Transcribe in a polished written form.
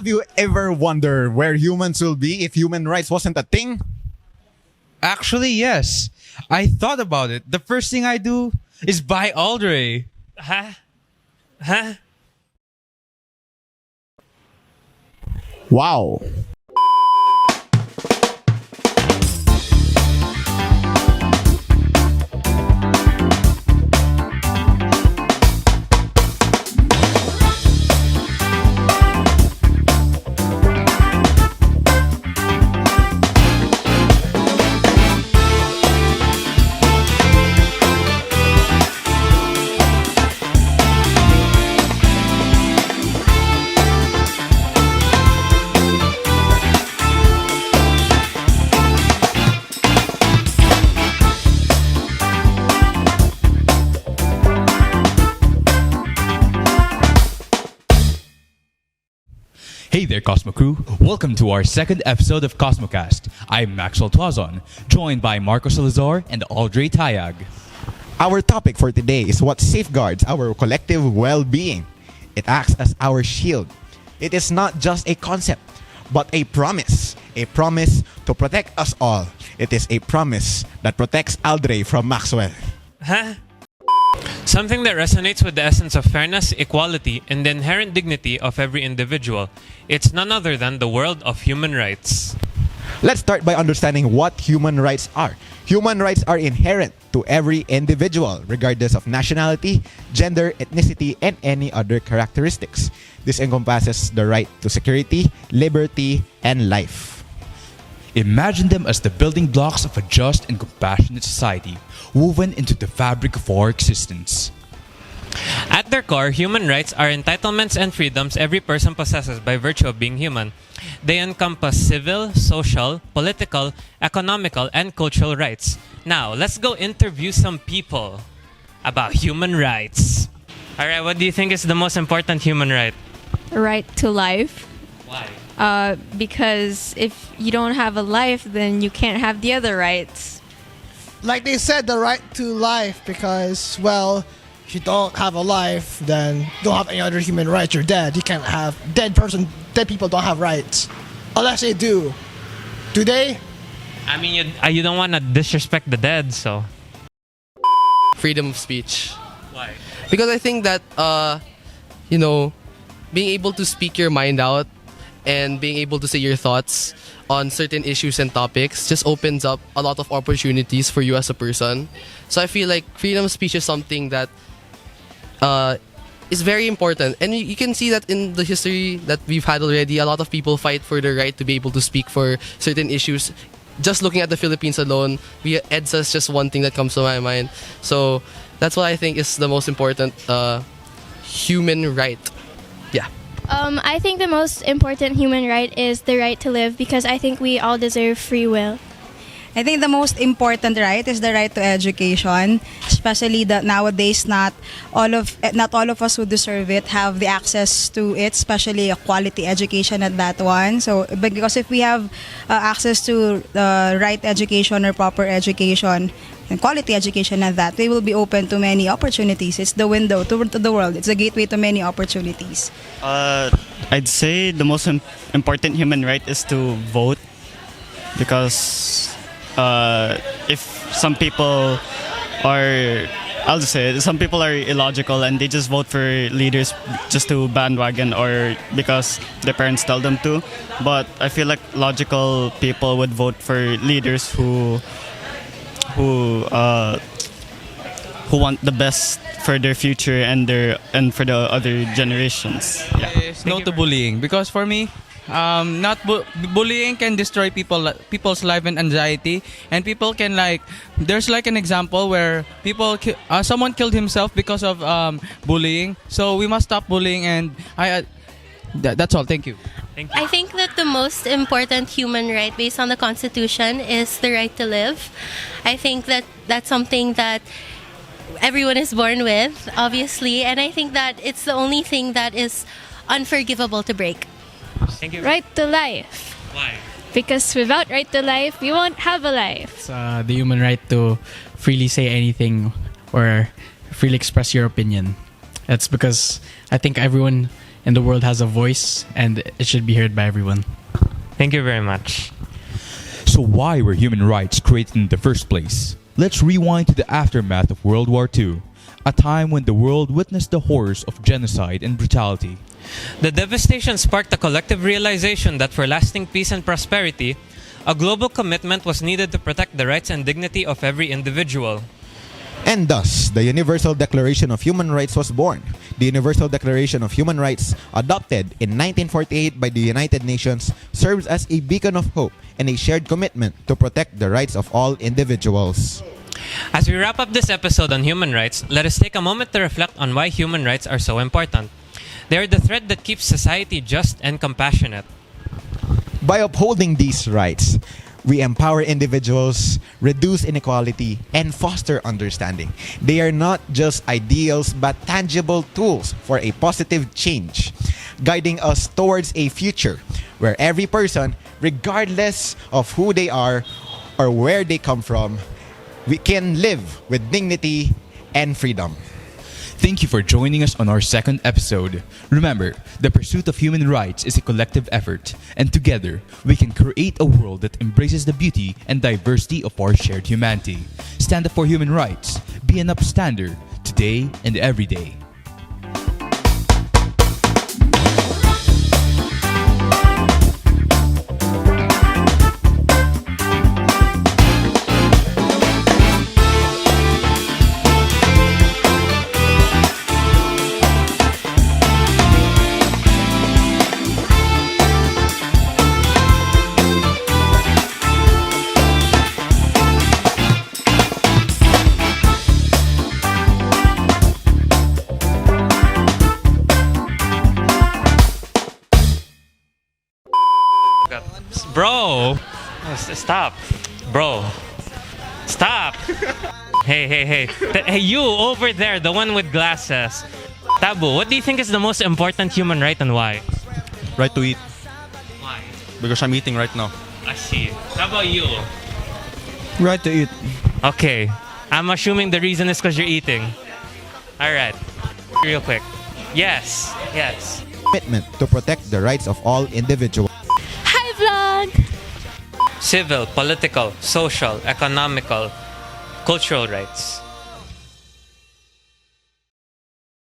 Have you ever wondered where humans will be if human rights wasn't a thing? Actually, yes. I thought about it. The first thing I do is buy Aldray. Huh? Huh? Wow. Hey there, Cosmo Crew. Welcome to our second episode of Cosmocast. I'm Maxwell Tuazon, joined by Marco Salazar and Aldray Tayag. Our topic for today is what safeguards our collective well-being. It acts as our shield. It is not just a concept, but a promise to protect us all. It is a promise that protects Aldray from Maxwell. Huh? Something that resonates with the essence of fairness, equality, and the inherent dignity of every individual. It's none other than the world of human rights. Let's start by understanding what human rights are. Human rights are inherent to every individual, regardless of nationality, gender, ethnicity, and any other characteristics. This encompasses the right to security, liberty, and life. Imagine them as the building blocks of a just and compassionate society, woven into the fabric of our existence. At their core, human rights are entitlements and freedoms every person possesses by virtue of being human. They encompass civil, social, political, economical, and cultural rights. Now, let's go interview some people about human rights. Alright, what do you think is the most important human right? Right to life. Why? Because if you don't have a life, then you can't have the other rights. Like they said, the right to life, because, well, if you don't have a life, then you don't have any other human rights. You're dead. You can't have dead people don't have rights, unless they do. Do they? I mean, you don't want to disrespect the dead, so. Freedom of speech. Why? Because I think that, being able to speak your mind out and being able to say your thoughts on certain issues and topics just opens up a lot of opportunities for you as a person. So I feel like freedom of speech is something that is very important. And you can see that in the history that we've had already, a lot of people fight for the right to be able to speak for certain issues. Just looking at the Philippines alone, EDSA is just one thing that comes to my mind. So that's what I think is the most important human right. Yeah. I think the most important human right is the right to live, because I think we all deserve free will. I think the most important right is the right to education, especially that nowadays not all of us who deserve it have the access to it, especially a quality education at that one. So because if we have access to right education or proper education and quality education at that, we will be open to many opportunities. It's the window to the world. It's a gateway to many opportunities. I'd say the most important human right is to vote, because if some people are, I'll just say it, some people are illogical and they just vote for leaders just to bandwagon or because their parents tell them to. But I feel like logical people would vote for leaders who want the best for their future and for the other generations. Yeah. It's no to bullying, because for me, bullying can destroy people's life and anxiety, and people can there's an example where someone killed himself because of bullying. So we must stop bullying, and that's all. Thank you. I think that the most important human right based on the Constitution is the right to live. I think that that's something that everyone is born with, obviously, and I think that it's the only thing that is unforgivable to break. Thank you. Right to life. Why? Because without right to life, we won't have a life. It's the human right to freely say anything or freely express your opinion. That's because I think everyone and the world has a voice, and it should be heard by everyone. Thank you very much. So why were human rights created in the first place? Let's rewind to the aftermath of World War II, a time when the world witnessed the horrors of genocide and brutality. The devastation sparked a collective realization that for lasting peace and prosperity, a global commitment was needed to protect the rights and dignity of every individual. And thus, the Universal Declaration of Human Rights was born. The Universal Declaration of Human Rights, adopted in 1948 by the United Nations, serves as a beacon of hope and a shared commitment to protect the rights of all individuals. As we wrap up this episode on human rights, let us take a moment to reflect on why human rights are so important. They are the thread that keeps society just and compassionate. By upholding these rights, we empower individuals, reduce inequality, and foster understanding. They are not just ideals but tangible tools for a positive change, guiding us towards a future where every person, regardless of who they are or where they come from, we can live with dignity and freedom. Thank you for joining us on our second episode. Remember, the pursuit of human rights is a collective effort, and together, we can create a world that embraces the beauty and diversity of our shared humanity. Stand up for human rights. Be an upstander, today and every day. Bro! Stop. Bro. Stop! Hey, you over there, the one with glasses. Tabu, what do you think is the most important human right and why? Right to eat. Why? Because I'm eating right now. I see. How about you? Right to eat. Okay. I'm assuming the reason is because you're eating. Alright. Real quick. Yes. Commitment to protect the rights of all individuals. Hi, vlog! Civil, political, social, economical, cultural rights.